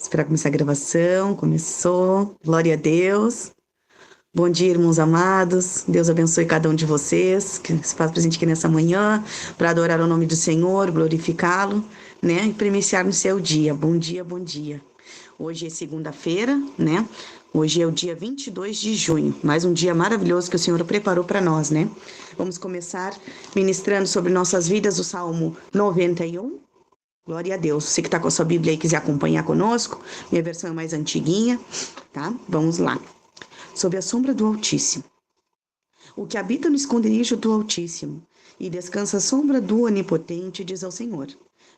Esperar começar a gravação. Começou. Glória a Deus. Bom dia, irmãos amados. Deus abençoe cada um de vocês que se faz presente aqui nessa manhã para adorar o nome do Senhor, glorificá-lo, né? E para iniciar no seu dia. Bom dia, bom dia. Hoje é segunda-feira, né? Hoje é o dia 22 de junho. Mais um dia maravilhoso que o Senhor preparou para nós, né? Vamos começar ministrando sobre nossas vidas o Salmo 91. Glória a Deus. Você que está com a sua Bíblia e quiser acompanhar conosco, minha versão é mais antiguinha, tá? Vamos lá. Sob a sombra do Altíssimo. O que habita no esconderijo do Altíssimo e descansa à sombra do Onipotente, diz ao Senhor: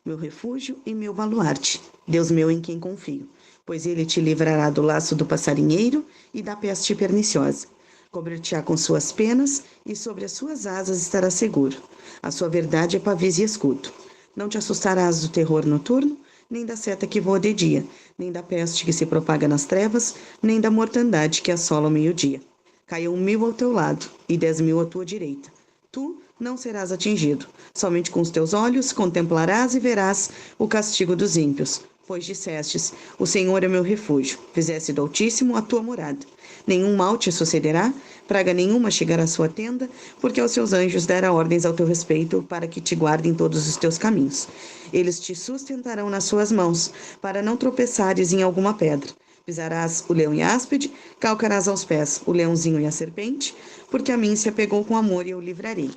meu refúgio e meu baluarte, Deus meu em quem confio, pois ele te livrará do laço do passarinheiro e da peste perniciosa. Cobrir-te-á com suas penas e sobre as suas asas estará seguro. A sua verdade é pavês e escudo. Não te assustarás do terror noturno, nem da seta que voa de dia, nem da peste que se propaga nas trevas, nem da mortandade que assola ao meio-dia. Caiam 1000 ao teu lado e 10.000 à tua direita. Tu não serás atingido. Somente com os teus olhos contemplarás e verás o castigo dos ímpios. Pois dissestes: o Senhor é meu refúgio. Fizeste do Altíssimo a tua morada. Nenhum mal te sucederá, praga nenhuma chegará à sua tenda, porque aos seus anjos dará ordens ao teu respeito, para que te guardem todos os teus caminhos. Eles te sustentarão nas suas mãos, para não tropeçares em alguma pedra. Pisarás o leão e a áspide, calcarás aos pés o leãozinho e a serpente, porque a mim se apegou com amor e eu o livrarei.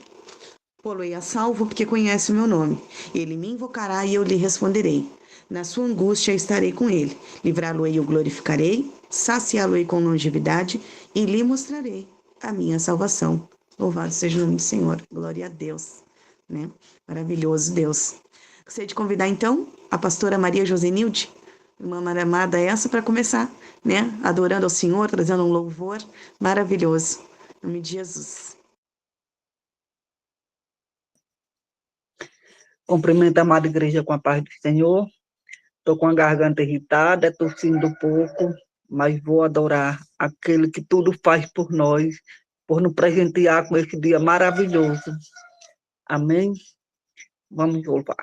Pô-lo-ei a salvo, porque conhece o meu nome. Ele me invocará e eu lhe responderei. Na sua angústia estarei com ele. Livrá-lo-ei e eu glorificarei, saciá-lo-ei com longevidade e lhe mostrarei a minha salvação. Louvado seja o nome do Senhor. Glória a Deus. Né? Maravilhoso Deus. Gostaria de convidar, então, a pastora Maria Josenilde, irmã amada essa, para começar, né? Adorando ao Senhor, trazendo um louvor maravilhoso. Em nome de Jesus. Cumprimento a amada igreja com a paz do Senhor. Estou com a garganta irritada, tossindo um pouco, mas vou adorar aquele que tudo faz por nós, por nos presentear com esse dia maravilhoso. Amém? Vamos louvar.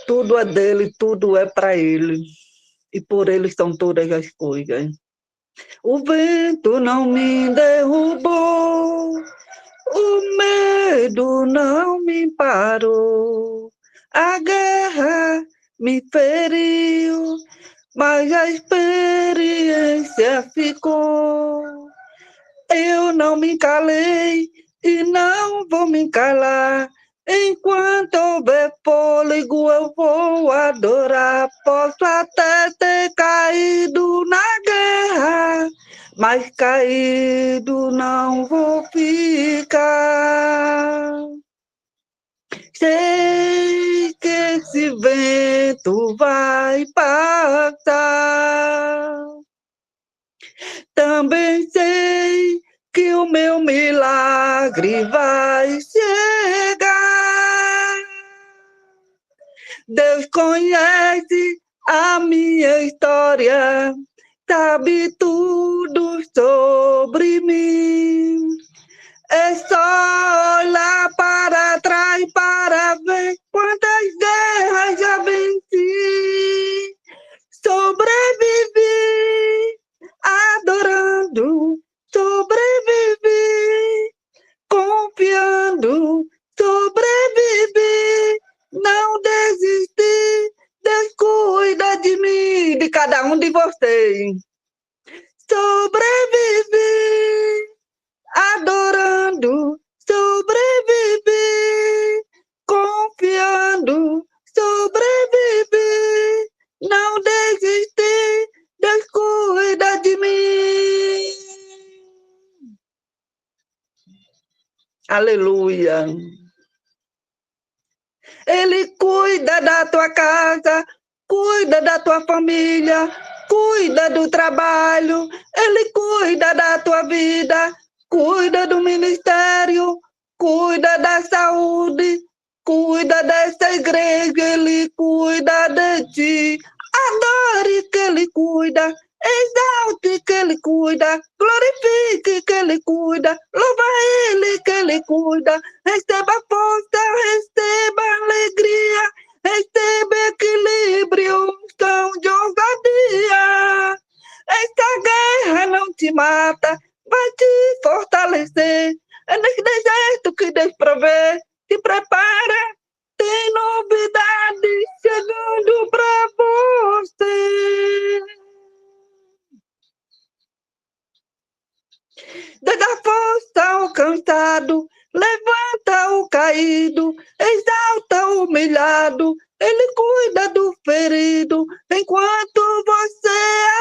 Tudo é dele, tudo é para ele, e por ele são todas as coisas. O vento não me derrubou, o medo não me parou, a guerra me feriu, mas a experiência ficou. Eu não me calei e não vou me calar. Enquanto houver fôlego, eu vou adorar. Posso até ter caído na guerra, mas caído não vou ficar. Sei que esse vento vai passar. Também sei que o meu milagre vai chegar. Deus conhece a minha história, sabe tudo sobre mim. É só olhar para trás para ver quantas guerras já venci. Sobrevivi, adorando, sobrevivi, confiando, sobrevivi, não desisti, Deus cuida de mim, de cada um de vocês. Sobrevivi, adorando, sobrevivi, confiando, sobrevivi, não desisti, Deus cuida de mim. Aleluia. Ele cuida da tua casa, cuida da tua família, cuida do trabalho, ele cuida da tua vida, cuida do ministério, cuida da saúde, cuida dessa igreja, ele cuida de ti. Adore que ele cuida, exalte que ele cuida, glorifique que ele cuida, louva ele que ele cuida, receba força, receba alegria, receba equilíbrio. caído, exalta o humilhado, ele cuida do ferido. Enquanto você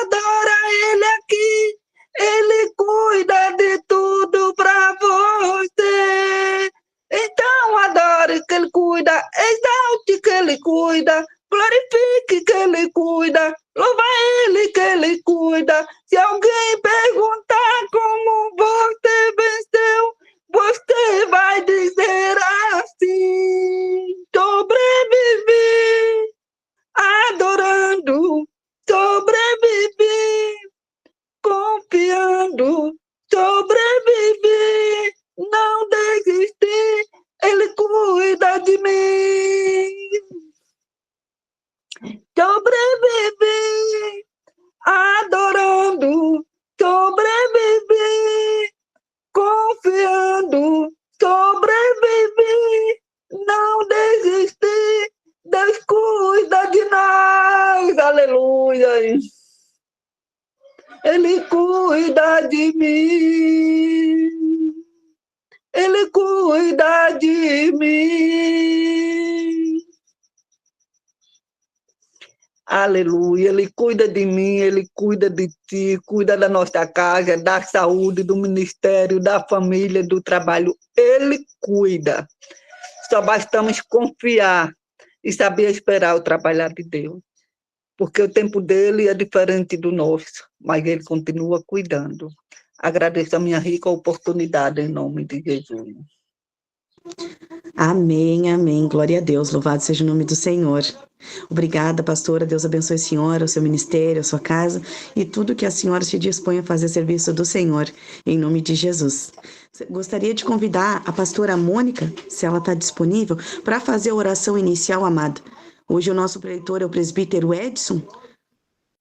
adora ele aqui, ele cuida de tudo para você. Então adore que ele cuida, exalte que ele cuida, glorifique que ele cuida, louva ele que ele cuida. Se alguém perguntar como você venceu, você vai dizer assim: sobrevivi, adorando, sobrevivi, confiando, sobrevivi, não desisti, ele cuida de mim. Sobrevivi, adorando, sobrevivi, confiando, sobrevivi, não desisti, Deus cuida de nós, aleluia. Ele cuida de mim, ele cuida de mim. Aleluia, ele cuida de mim, ele cuida de ti, cuida da nossa casa, da saúde, do ministério, da família, do trabalho. Ele cuida. Só bastamos confiar e saber esperar o trabalhar de Deus. Porque o tempo dele é diferente do nosso, mas ele continua cuidando. Agradeço a minha rica oportunidade em nome de Jesus. Amém, amém. Glória a Deus. Louvado seja o nome do Senhor. Obrigada, pastora. Deus abençoe a senhora, o seu ministério, a sua casa e tudo que a senhora se dispõe a fazer serviço do Senhor, em nome de Jesus. Gostaria de convidar a pastora Mônica, se ela está disponível, para fazer a oração inicial, amada. Hoje o nosso preletor é o presbítero Edson.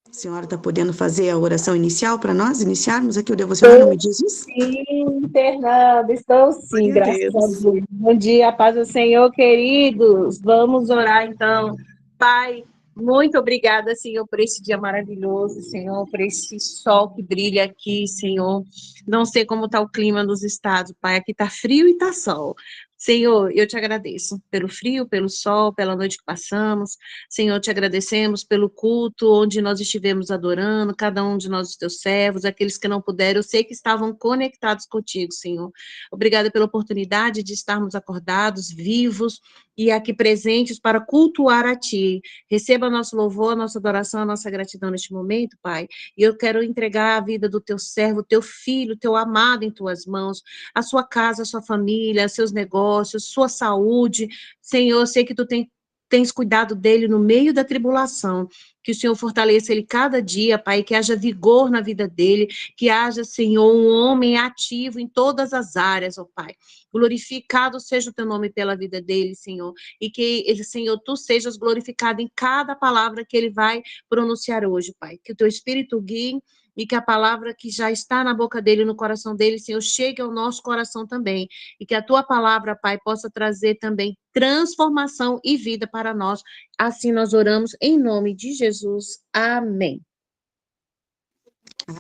A senhora está podendo fazer a oração inicial para nós iniciarmos aqui o devocional em nome de Jesus? Sim, Fernanda, estou sim, Glória a graças a Deus. Deus. Bom dia, paz do Senhor, queridos. Vamos orar então. Pai, muito obrigada, Senhor, por esse dia maravilhoso, Senhor, por esse sol que brilha aqui, Senhor. Não sei como está o clima nos estados, Pai, aqui está frio e está sol. Senhor, eu te agradeço pelo frio, pelo sol, pela noite que passamos. Senhor, te agradecemos pelo culto onde nós estivemos adorando, cada um de nós, os teus servos, aqueles que não puderam, eu sei que estavam conectados contigo, Senhor. Obrigada pela oportunidade de estarmos acordados, vivos e aqui presentes para cultuar a Ti. Receba nosso louvor, nossa adoração, nossa gratidão neste momento, Pai. E eu quero entregar a vida do teu servo, teu filho, teu amado em tuas mãos, a sua casa, a sua família, seus negócios, sua saúde. Senhor, eu sei que tu tens cuidado dele no meio da tribulação, que o Senhor fortaleça ele cada dia, Pai, que haja vigor na vida dele, que haja, Senhor, um homem ativo em todas as áreas, ó Pai. Glorificado seja o teu nome pela vida dele, Senhor, e que, Senhor, tu sejas glorificado em cada palavra que ele vai pronunciar hoje, Pai. Que o teu Espírito guie e que a palavra que já está na boca dele, no coração dele, Senhor, chegue ao nosso coração também, e que a tua palavra, Pai, possa trazer também transformação e vida para nós. Assim nós oramos em nome de Jesus. Amém.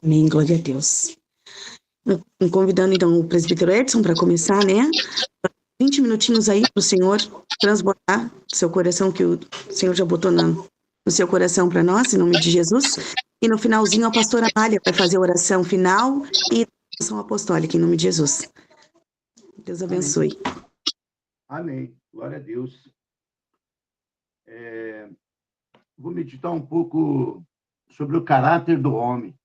Amém, glória a Deus. Convidando, então, o presbítero Edson para começar, né? 20 minutinhos aí para o Senhor transbordar o seu coração, que o Senhor já botou no seu coração para nós, em nome de Jesus. E no finalzinho, a pastora Amália vai fazer a oração final e a oração apostólica, em nome de Jesus. Deus abençoe. Amém. Glória a Deus. Vou meditar um pouco sobre o caráter do homem.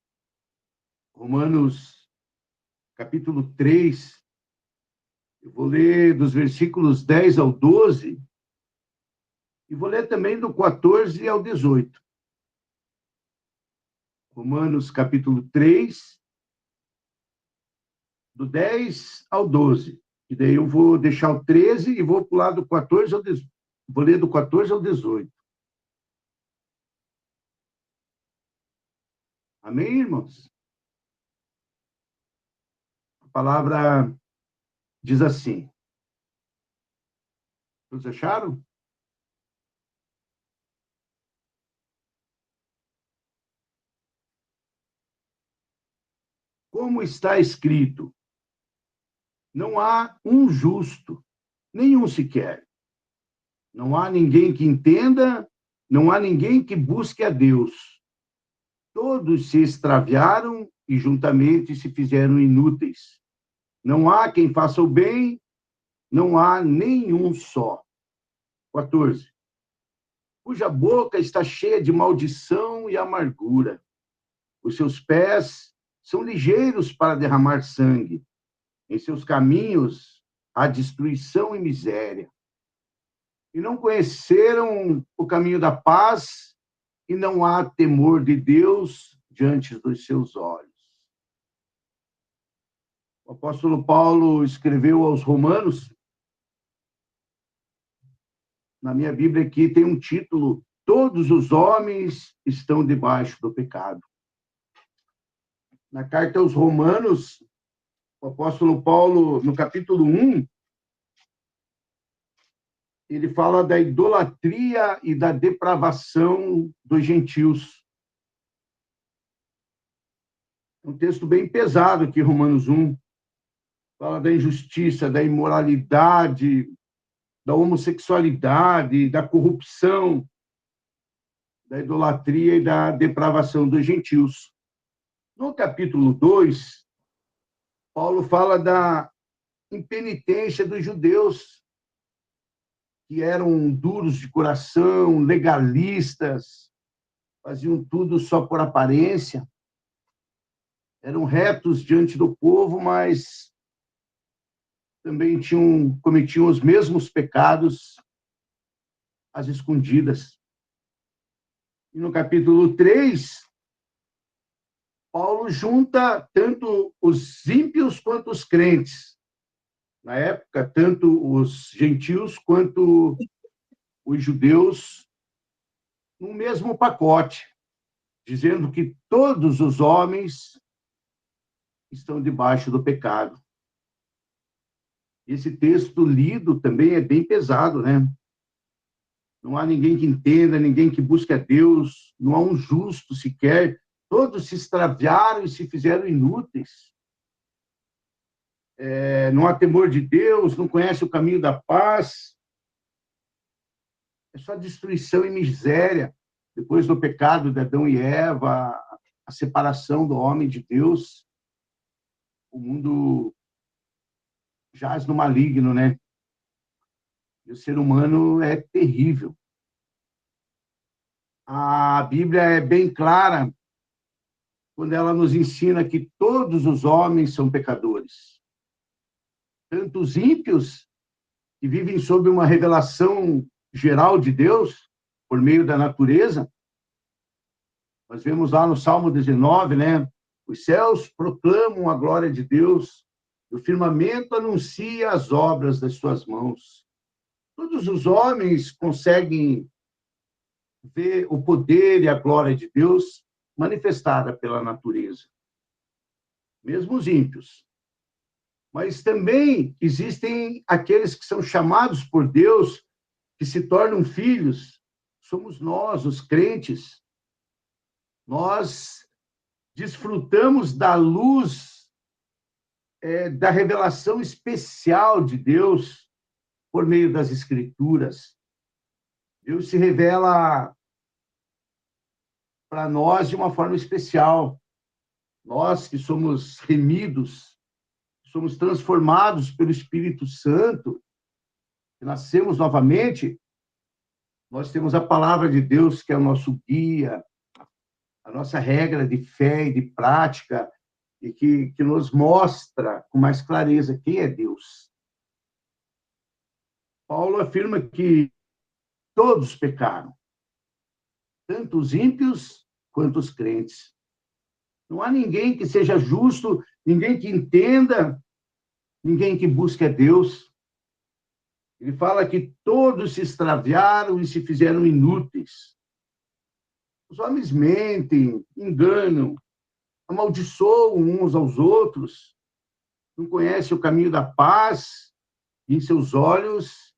Romanos, capítulo 3, eu vou ler dos versículos 10 ao 12, e vou ler também do 14 ao 18. Romanos, capítulo 3, do 10 ao 12. E daí eu vou deixar o 13 e vou pular do 14 ao 18. Vou ler do 14 ao 18. Amém, irmãos? A palavra diz assim. Vocês acharam? Como está escrito, não há um justo, Nenhum sequer. Não há ninguém que entenda, não há ninguém que busque a Deus. Todos se extraviaram e juntamente se fizeram inúteis. Não há quem faça o bem, não há nenhum só. 14. Cuja boca está cheia de maldição e amargura. Os seus pés são ligeiros para derramar sangue. Em seus caminhos há destruição e miséria. E não conheceram o caminho da paz, e não há temor de Deus diante dos seus olhos. O apóstolo Paulo escreveu aos Romanos, na minha Bíblia aqui tem um título: Todos os homens estão debaixo do pecado. Na carta aos Romanos, o apóstolo Paulo, no capítulo 1, ele fala da idolatria e da depravação dos gentios. É um texto bem pesado aqui, Romanos 1. Fala da injustiça, da imoralidade, da homossexualidade, da corrupção, da idolatria e da depravação dos gentios. No capítulo 2, Paulo fala da impenitência dos judeus, que eram duros de coração, legalistas, faziam tudo só por aparência, eram retos diante do povo, mas também cometiam os mesmos pecados às escondidas. E no capítulo 3, Paulo junta tanto os ímpios quanto os crentes. Na época, tanto os gentios quanto os judeus no mesmo pacote, dizendo que todos os homens estão debaixo do pecado. Esse texto lido também é bem pesado, né? Não há ninguém que entenda, ninguém que busque a Deus, não há um justo sequer. Todos se extraviaram e se fizeram inúteis. Não há temor de Deus, não conhece o caminho da paz. É só destruição e miséria. Depois do pecado de Adão e Eva, a separação do homem de Deus, o mundo jaz no maligno, né? E o ser humano é terrível. A Bíblia é bem clara quando ela nos ensina que todos os homens são pecadores. Tanto os ímpios, que vivem sob uma revelação geral de Deus, por meio da natureza. Nós vemos lá no Salmo 19, né? Os céus proclamam a glória de Deus, o firmamento anuncia as obras das suas mãos. Todos os homens conseguem ver o poder e a glória de Deus manifestada pela natureza. Mesmo os ímpios. Mas também existem aqueles que são chamados por Deus, que se tornam filhos. Somos nós, os crentes. Nós desfrutamos da luz, da revelação especial de Deus por meio das Escrituras. Deus se revela para nós de uma forma especial. Nós que somos remidos, somos transformados pelo Espírito Santo, que nascemos novamente, nós temos a palavra de Deus, que é o nosso guia, a nossa regra de fé e de prática, e que nos mostra com mais clareza quem é Deus. Paulo afirma que todos pecaram, tanto os ímpios quanto os crentes. Não há ninguém que seja justo, ninguém que entenda, ninguém que busque a Deus. Ele fala que todos se extraviaram e se fizeram inúteis. Os homens mentem, enganam, amaldiçoam uns aos outros, não conhecem o caminho da paz, e em seus olhos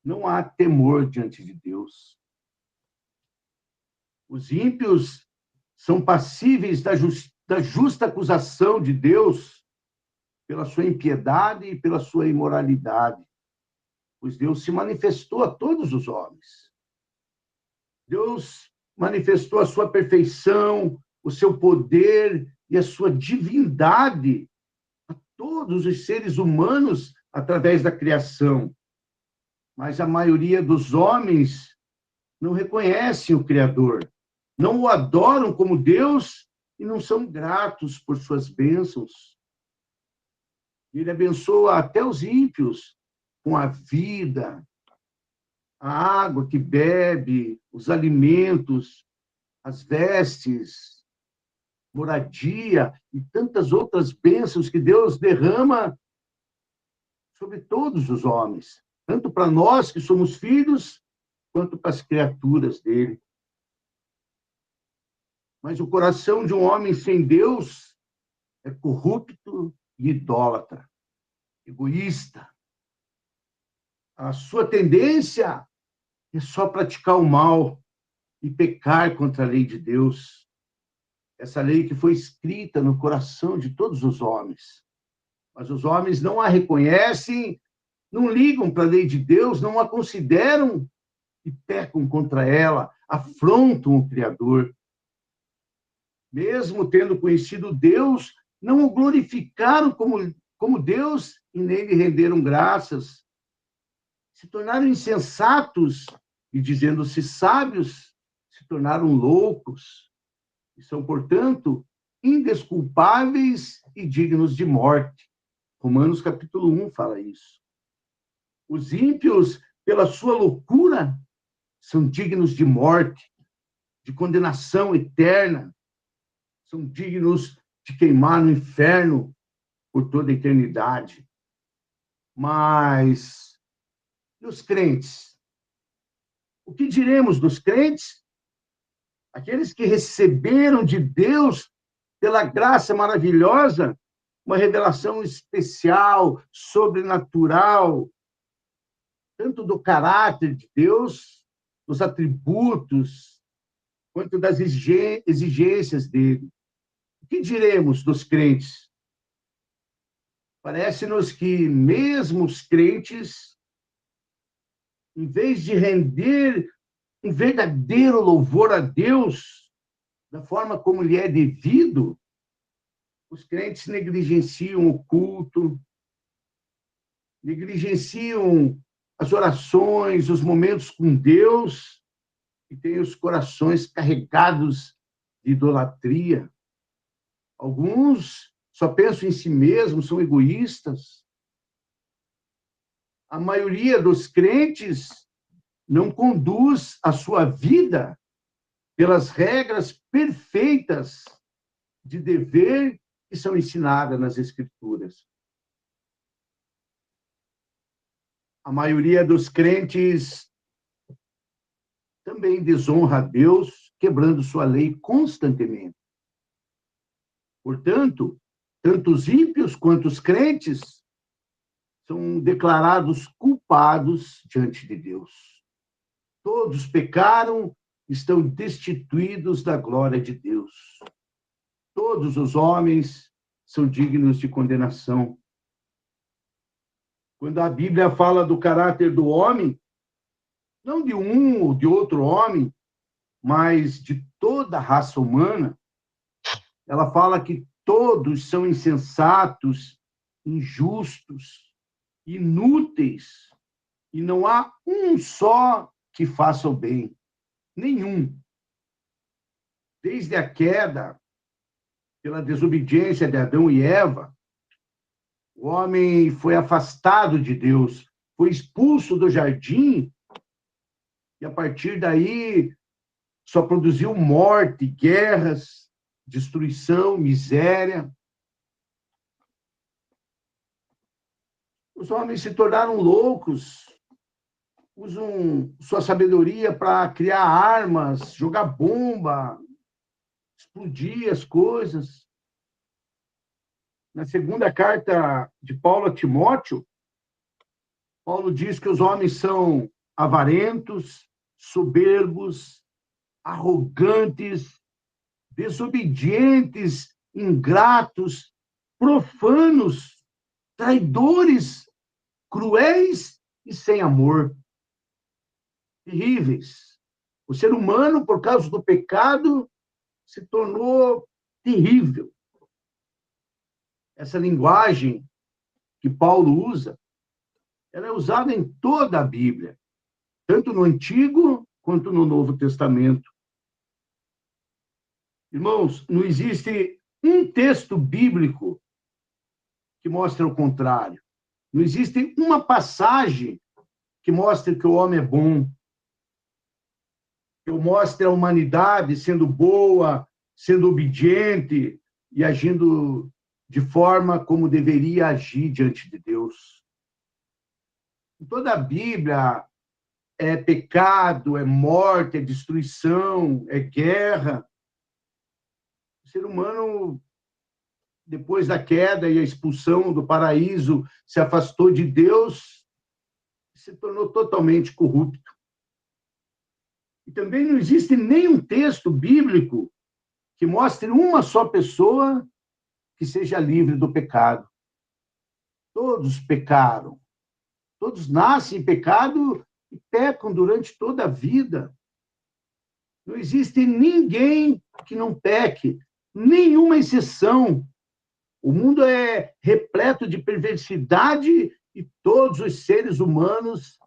não há temor diante de Deus. Os ímpios são passíveis da justa acusação de Deus pela sua impiedade e pela sua imoralidade. pois Deus se manifestou a todos os homens. Deus manifestou a sua perfeição, o seu poder e a sua divindade a todos os seres humanos através da criação. Mas a maioria dos homens não reconhecem o Criador, não o adoram como Deus e não são gratos por suas bênçãos. Ele abençoa até os ímpios com a vida, a água que bebe, os alimentos, as vestes, moradia e tantas outras bênçãos que Deus derrama sobre todos os homens, tanto para nós que somos filhos, quanto para as criaturas dele. Mas o coração de um homem sem Deus é corrupto e idólatra, egoísta. A sua tendência é só praticar o mal e pecar contra a lei de Deus. Essa lei que foi escrita no coração de todos os homens. Mas os homens não a reconhecem, não ligam para a lei de Deus, não a consideram e pecam contra ela, afrontam o Criador. Mesmo tendo conhecido Deus, não o glorificaram como Deus e nem lhe renderam graças. Se tornaram insensatos e, dizendo-se sábios, se tornaram loucos. E são, portanto, indesculpáveis e dignos de morte. Romanos capítulo 1 fala isso. Os ímpios, pela sua loucura, são dignos de morte, de condenação eterna. São dignos de queimar no inferno por toda a eternidade. Mas, e os crentes? O que diremos dos crentes? Aqueles que receberam de Deus, pela graça maravilhosa, uma revelação especial, sobrenatural, tanto do caráter de Deus, dos atributos, quanto das exigências dele. O que diremos dos crentes? Parece-nos que mesmo os crentes, em vez de render um verdadeiro louvor a Deus, da forma como lhe é devido, os crentes negligenciam o culto, negligenciam as orações, os momentos com Deus, e têm os corações carregados de idolatria. Alguns só pensam em si mesmos, são egoístas. A maioria dos crentes não conduz a sua vida pelas regras perfeitas de dever que são ensinadas nas Escrituras. A maioria dos crentes também desonra a Deus, quebrando sua lei constantemente. Portanto, tanto os ímpios quanto os crentes são declarados culpados diante de Deus. Todos pecaram, estão destituídos da glória de Deus. Todos os homens são dignos de condenação. Quando a Bíblia fala do caráter do homem, não de um ou de outro homem, mas de toda a raça humana, ela fala que todos são insensatos, injustos, inúteis, e não há um só que faça o bem. Nenhum. Desde a queda, pela desobediência de Adão e Eva, o homem foi afastado de Deus, foi expulso do jardim, e a partir daí só produziu morte, guerras, destruição, miséria. Os homens se tornaram loucos, usam sua sabedoria para criar armas, jogar bomba, explodir as coisas. Na segunda carta de Paulo a Timóteo, Paulo diz que os homens são avarentos, soberbos, arrogantes, desobedientes, ingratos, profanos, traidores, cruéis e sem amor. Terríveis. O ser humano, por causa do pecado, se tornou terrível. Essa linguagem que Paulo usa, ela é usada em toda a Bíblia, tanto no Antigo quanto no Novo Testamento. Irmãos, não existe um texto bíblico que mostre o contrário. Não existe uma passagem que mostre que o homem é bom, que mostre a humanidade sendo boa, sendo obediente e agindo de forma como deveria agir diante de Deus. Em toda a Bíblia é pecado, é morte, é destruição, é guerra. O ser humano, depois da queda e a expulsão do paraíso, se afastou de Deus e se tornou totalmente corrupto. E também não existe nenhum texto bíblico que mostre uma só pessoa que seja livre do pecado. Todos pecaram. Todos nascem em pecado e pecam durante toda a vida. Não existe ninguém que não peque, nenhuma exceção. O mundo é repleto de perversidade e todos os seres humanos,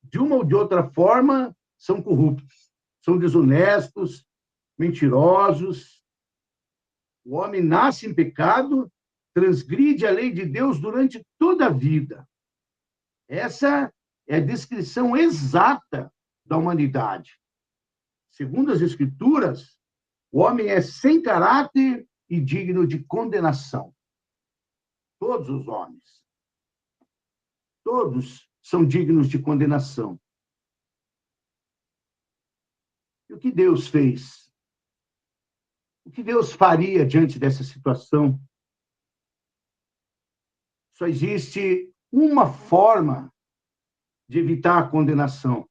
de uma ou de outra forma, são corruptos, são desonestos, mentirosos. O homem nasce em pecado, transgride a lei de Deus durante toda a vida. Essa é a descrição exata da humanidade. Segundo as Escrituras, o homem é sem caráter e digno de condenação. Todos os homens. Todos são dignos de condenação. E o que Deus fez? O que Deus faria diante dessa situação? Só existe uma forma de evitar a condenação.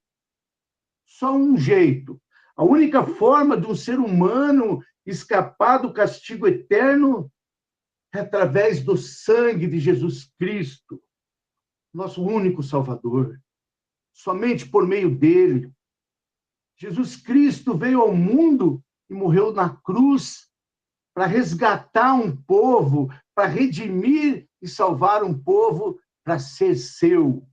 Só um jeito. A única forma de um ser humano escapar do castigo eterno é através do sangue de Jesus Cristo, nosso único Salvador. Somente por meio dele. Jesus Cristo veio ao mundo e morreu na cruz para resgatar um povo, para redimir e salvar um povo para ser seu.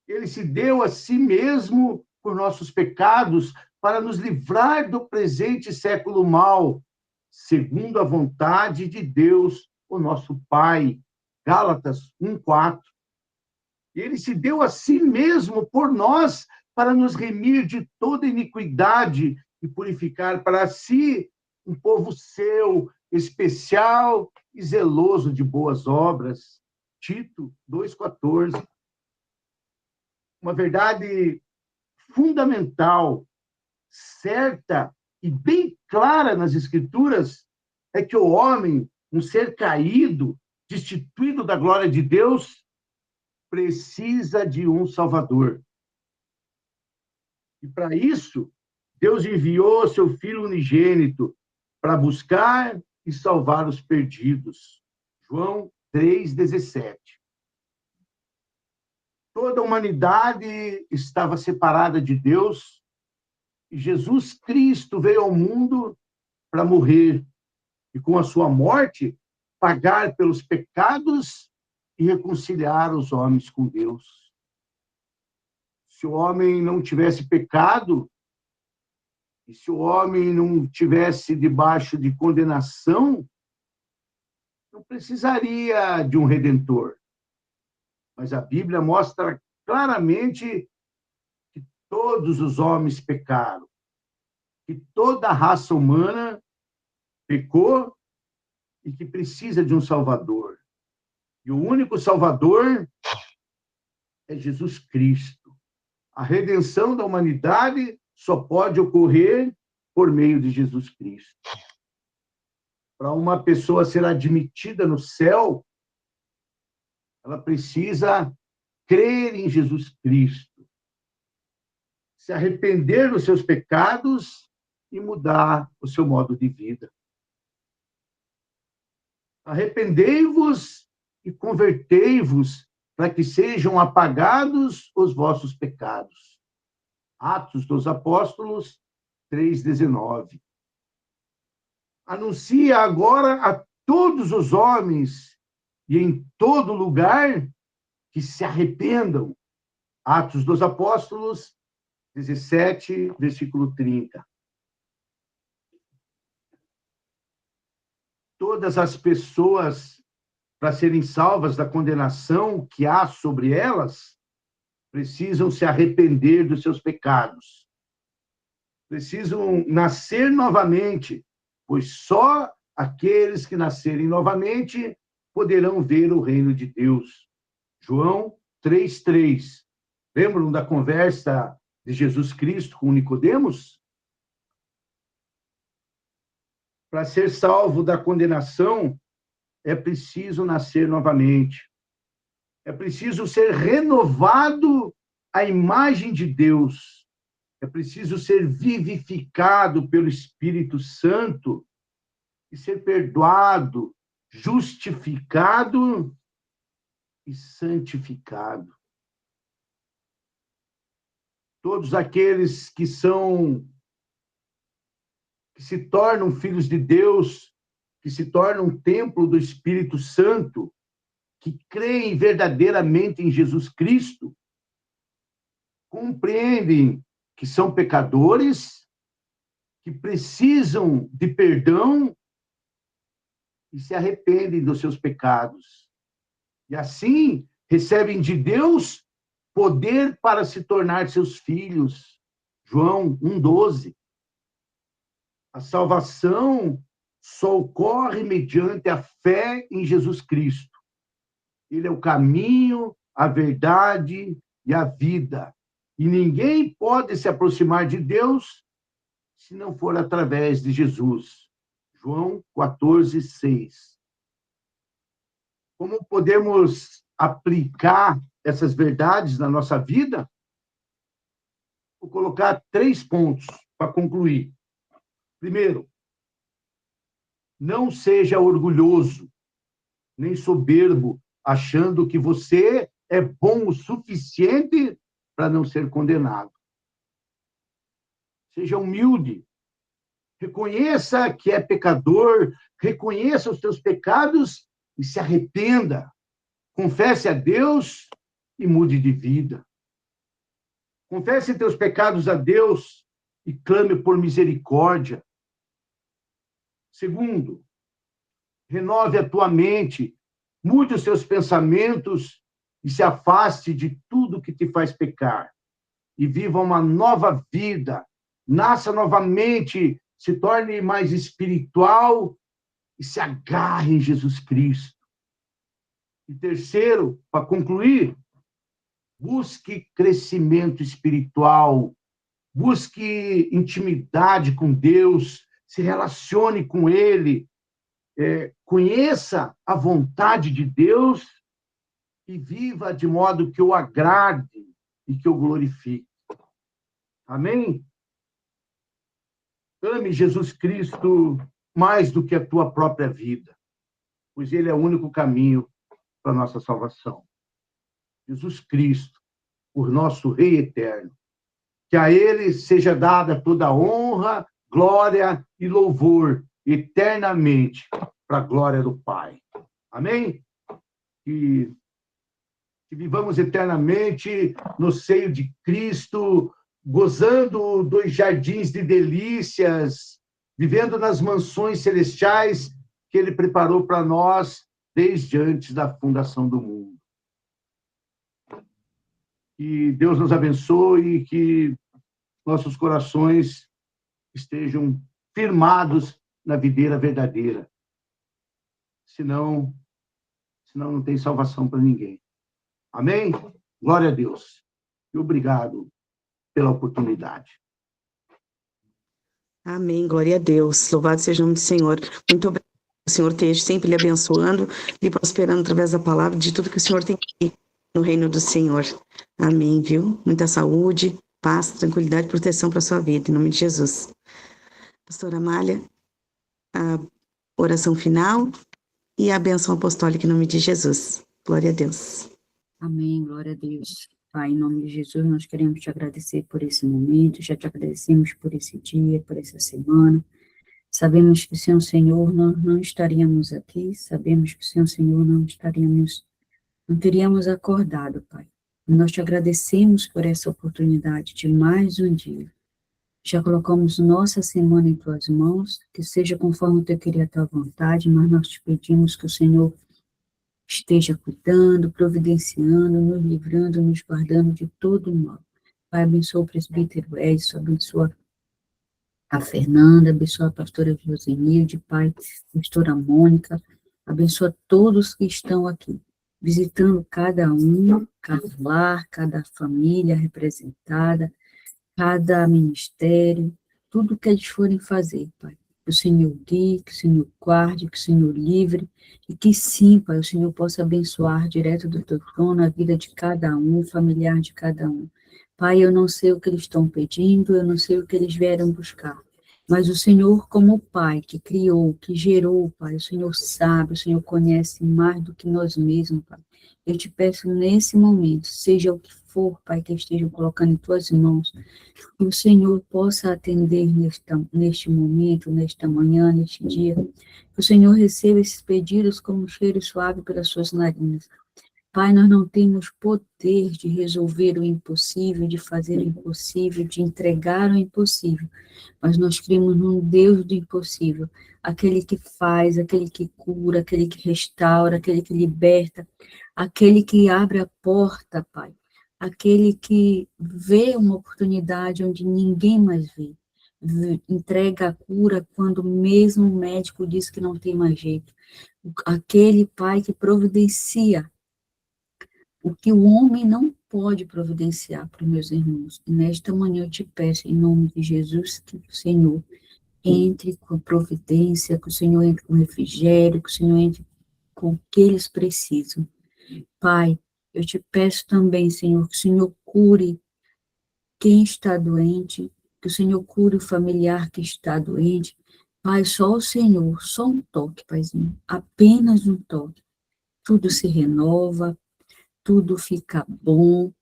Ele se deu a si mesmo por nossos pecados, para nos livrar do presente século mau, segundo a vontade de Deus, o nosso Pai. Gálatas 1:4. Ele se deu a si mesmo por nós, para nos remir de toda iniquidade e purificar para si um povo seu, especial e zeloso de boas obras. Tito 2:14. Uma verdade fundamental, certa e bem clara nas Escrituras é que o homem, um ser caído, destituído da glória de Deus, precisa de um Salvador. E para isso, Deus enviou seu Filho unigênito para buscar e salvar os perdidos. João 3,17. Toda a humanidade estava separada de Deus e Jesus Cristo veio ao mundo para morrer e, com a sua morte, pagar pelos pecados e reconciliar os homens com Deus. Se o homem não tivesse pecado, e se o homem não tivesse debaixo de condenação, não precisaria de um redentor. Mas a Bíblia mostra claramente que todos os homens pecaram, que toda a raça humana pecou e que precisa de um Salvador. E o único Salvador é Jesus Cristo. A redenção da humanidade só pode ocorrer por meio de Jesus Cristo. Para uma pessoa ser admitida no céu, ela precisa crer em Jesus Cristo, se arrepender dos seus pecados e mudar o seu modo de vida. Arrependei-vos e convertei-vos para que sejam apagados os vossos pecados. Atos dos Apóstolos 3:19. Anuncia agora a todos os homens e em todo lugar que se arrependam. Atos dos Apóstolos 17, versículo 30. Todas as pessoas, para serem salvas da condenação que há sobre elas, precisam se arrepender dos seus pecados. Precisam nascer novamente, pois só aqueles que nascerem novamente poderão ver o reino de Deus. João 3:3. Lembram da conversa de Jesus Cristo com Nicodemos? Para ser salvo da condenação, é preciso nascer novamente. É preciso ser renovado à imagem de Deus. É preciso ser vivificado pelo Espírito Santo e ser perdoado, justificado e santificado. Todos aqueles que se tornam filhos de Deus, que se tornam templo do Espírito Santo, que creem verdadeiramente em Jesus Cristo, compreendem que são pecadores, que precisam de perdão e se arrependem dos seus pecados. E assim recebem de Deus poder para se tornar seus filhos. João 1:12. A salvação só ocorre mediante a fé em Jesus Cristo. Ele é o caminho, a verdade e a vida. E ninguém pode se aproximar de Deus se não for através de Jesus. João 14:6. Como podemos aplicar essas verdades na nossa vida? Vou colocar 3 pontos para concluir. Primeiro, não seja orgulhoso, nem soberbo, achando que você é bom o suficiente para não ser condenado. Seja humilde. Reconheça que é pecador, reconheça os seus pecados e se arrependa. Confesse a Deus e mude de vida. Confesse teus pecados a Deus e clame por misericórdia. Segundo, renove a tua mente, mude os seus pensamentos e se afaste de tudo que te faz pecar. E viva uma nova vida, nasça novamente, se torne mais espiritual e se agarre em Jesus Cristo. E terceiro, para concluir, busque crescimento espiritual, busque intimidade com Deus, se relacione com Ele, conheça a vontade de Deus e viva de modo que o agrade e que o glorifique. Amém? Ame Jesus Cristo mais do que a tua própria vida, pois Ele é o único caminho para a nossa salvação. Jesus Cristo, o nosso Rei eterno. Que a Ele seja dada toda a honra, glória e louvor eternamente para a glória do Pai. Amém? Que vivamos eternamente no seio de Cristo, gozando dos jardins de delícias, vivendo nas mansões celestiais que Ele preparou para nós desde antes da fundação do mundo. Que Deus nos abençoe e que nossos corações estejam firmados na videira verdadeira. Senão não tem salvação para ninguém. Amém? Glória a Deus. E obrigado pela oportunidade. Amém, glória a Deus. Louvado seja o nome do Senhor. Muito obrigado. O Senhor esteja sempre lhe abençoando e prosperando através da palavra de tudo que o Senhor tem aqui no reino do Senhor. Amém, viu? Muita saúde, paz, tranquilidade e proteção para a sua vida, em nome de Jesus. Pastora Amália, a oração final e a bênção apostólica em nome de Jesus. Glória a Deus. Amém, glória a Deus. Pai, em nome de Jesus, nós queremos te agradecer por esse momento, já te agradecemos por esse dia, por essa semana. Sabemos que sem o Senhor nós não estaríamos aqui, sabemos que sem o Senhor não teríamos acordado, Pai. E nós te agradecemos por essa oportunidade de mais um dia. Já colocamos nossa semana em tuas mãos, que seja conforme o teu querer, a tua vontade, mas nós te pedimos que o Senhor esteja cuidando, providenciando, nos livrando, nos guardando de todo mal. Pai, abençoa o presbítero Edson, abençoa a Fernanda, abençoa a pastora Josenilde, Pai, pastora Mônica, abençoa todos que estão aqui, visitando cada um, cada lar, cada família representada, cada ministério, tudo que eles forem fazer, Pai. Que o Senhor guie, que o Senhor guarde, que o Senhor livre, e que sim, Pai, o Senhor possa abençoar direto do teu trono a vida de cada um, familiar de cada um. Pai, eu não sei o que eles estão pedindo, eu não sei o que eles vieram buscar, mas o Senhor, como Pai, que criou, que gerou, Pai, o Senhor sabe, o Senhor conhece mais do que nós mesmos, Pai. Eu te peço nesse momento, seja o que for, Pai, que estejam colocando em tuas mãos, que o Senhor possa atender neste momento, nesta manhã, neste dia, que o Senhor receba esses pedidos como um cheiro suave pelas suas narinas. Pai, nós não temos poder de resolver o impossível, de fazer o impossível, de entregar o impossível, mas nós cremos num Deus do impossível, aquele que faz, aquele que cura, aquele que restaura, aquele que liberta, aquele que abre a porta, Pai, aquele que vê uma oportunidade onde ninguém mais vê, entrega a cura quando mesmo o médico diz que não tem mais jeito, aquele Pai que providencia o que o homem não pode providenciar para os meus irmãos. E nesta manhã eu te peço, em nome de Jesus, que o Senhor entre com providência, que o Senhor entre com refrigério, que o Senhor entre com o que eles precisam. Pai, eu te peço também, Senhor, que o Senhor cure quem está doente, que o Senhor cure o familiar que está doente. Pai, só o Senhor, só um toque, Paizinho, apenas um toque. Tudo se renova, tudo fica bom,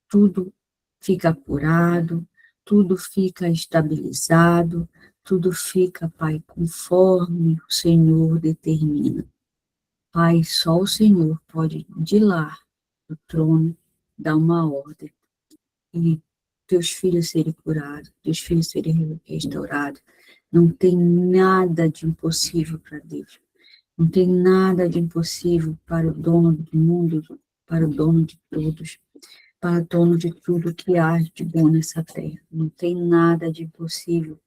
tudo fica curado, tudo fica estabilizado, tudo fica, Pai, conforme o Senhor determina. Pai, só o Senhor pode, de lá, do trono, dar uma ordem e teus filhos serem curados, teus filhos serem restaurados. Não tem nada de impossível para Deus. Não tem nada de impossível para o dono do mundo, para o dono de todos, para o dono de tudo que há de bom nessa terra. Não tem nada de impossível,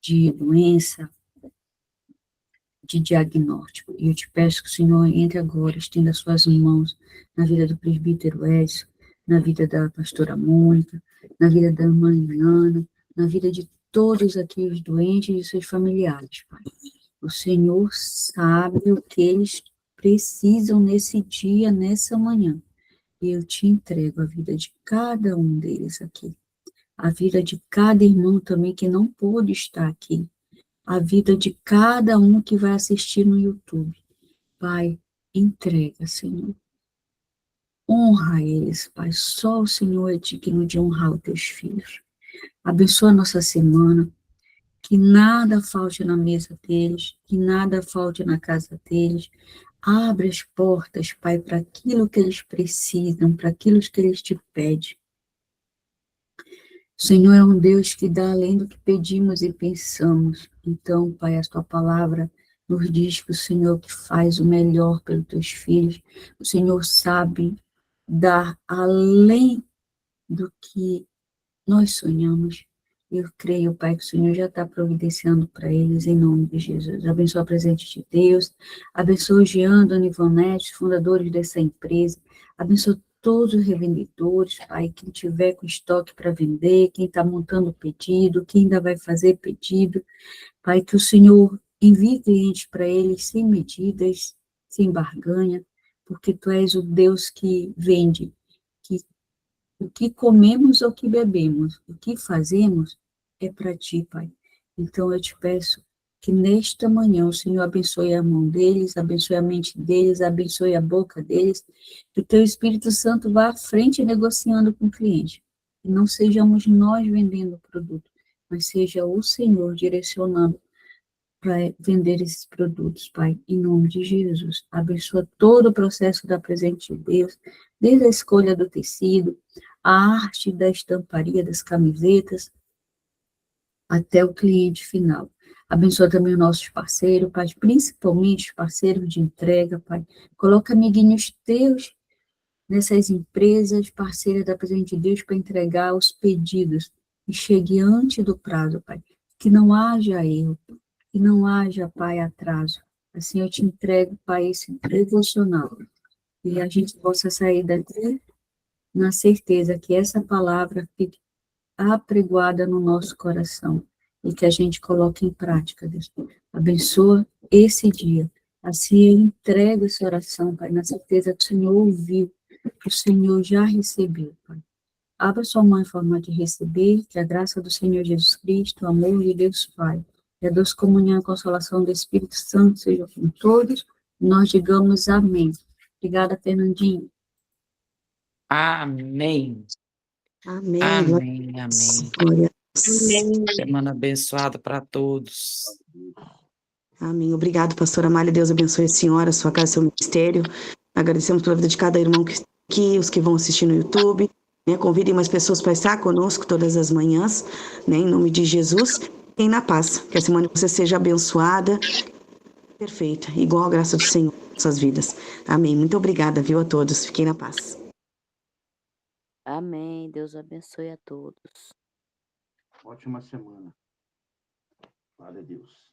de doença, de diagnóstico. E eu te peço que o Senhor entre agora, estenda as suas mãos na vida do presbítero Edson, na vida da pastora Mônica, na vida da mãe Ana, na vida de todos aqui os doentes e seus familiares, Pai. O Senhor sabe o que eles precisam nesse dia, nessa manhã. E eu te entrego a vida de cada um deles aqui. A vida de cada irmão também que não pôde estar aqui. A vida de cada um que vai assistir no YouTube. Pai, entrega, Senhor. Honra eles, Pai. Só o Senhor é digno de honrar os teus filhos. Abençoa a nossa semana. Que nada falte na mesa deles, que nada falte na casa deles. Abre as portas, Pai, para aquilo que eles precisam, para aquilo que eles te pedem. O Senhor é um Deus que dá além do que pedimos e pensamos. Então, Pai, a tua palavra nos diz que o Senhor que faz o melhor pelos teus filhos, o Senhor sabe dar além do que nós sonhamos. Eu creio, Pai, que o Senhor já está providenciando para eles, em nome de Jesus. Abençoa a presente de Deus, abençoa o Jean, Dona Ivonete, fundadores dessa empresa, abençoa todos os revendedores, Pai, quem tiver com estoque para vender, quem está montando pedido, quem ainda vai fazer pedido, Pai, que o Senhor envie clientes para eles sem medidas, sem barganha, porque Tu és o Deus que vende, que o que comemos ou o que bebemos, o que fazemos é para Ti, Pai. Então eu te peço Que nesta manhã o Senhor abençoe a mão deles, abençoe a mente deles, abençoe a boca deles, que o teu Espírito Santo vá à frente negociando com o cliente. Que não sejamos nós vendendo o produto, mas seja o Senhor direcionando para vender esses produtos, Pai, em nome de Jesus. Abençoa todo o processo da Presente de Deus, desde a escolha do tecido, a arte da estamparia das camisetas, até o cliente final. Abençoa também os nossos parceiros, Pai, principalmente os parceiros de entrega, Pai. Coloca amiguinhos teus nessas empresas parceiras da Presente de Deus para entregar os pedidos e chegue antes do prazo, Pai. Que não haja erro, que não haja, Pai, atraso. Assim eu te entrego, Pai, esse devocional. E a gente possa sair daqui na certeza que essa palavra fique apregoada no nosso coração e que a gente coloque em prática, Deus. Abençoa esse dia. Assim eu entrego essa oração, Pai, na certeza que o Senhor ouviu, que o Senhor já recebeu, Pai. Abra sua mão em forma de receber, que a graça do Senhor Jesus Cristo, o amor de Deus Pai, e a doce comunhão e a consolação do Espírito Santo sejam com todos. Nós digamos amém. Obrigada, Fernandinho. Amém. Amém. Amém. Amém. Glória a Deus. Amém. Semana abençoada para todos. Amém. Obrigado, pastora Amália. Deus abençoe a senhora, a sua casa, seu ministério. Agradecemos pela vida de cada irmão que está aqui, os que vão assistir no YouTube. Né? Convidem mais pessoas para estar conosco todas as manhãs, né? Em nome de Jesus. Fiquem na paz. Que a semana de você seja abençoada, perfeita, igual a graça do Senhor em suas vidas. Amém. Muito obrigada, viu, a todos. Fiquem na paz. Amém. Deus abençoe a todos. Ótima semana. Glória a Deus.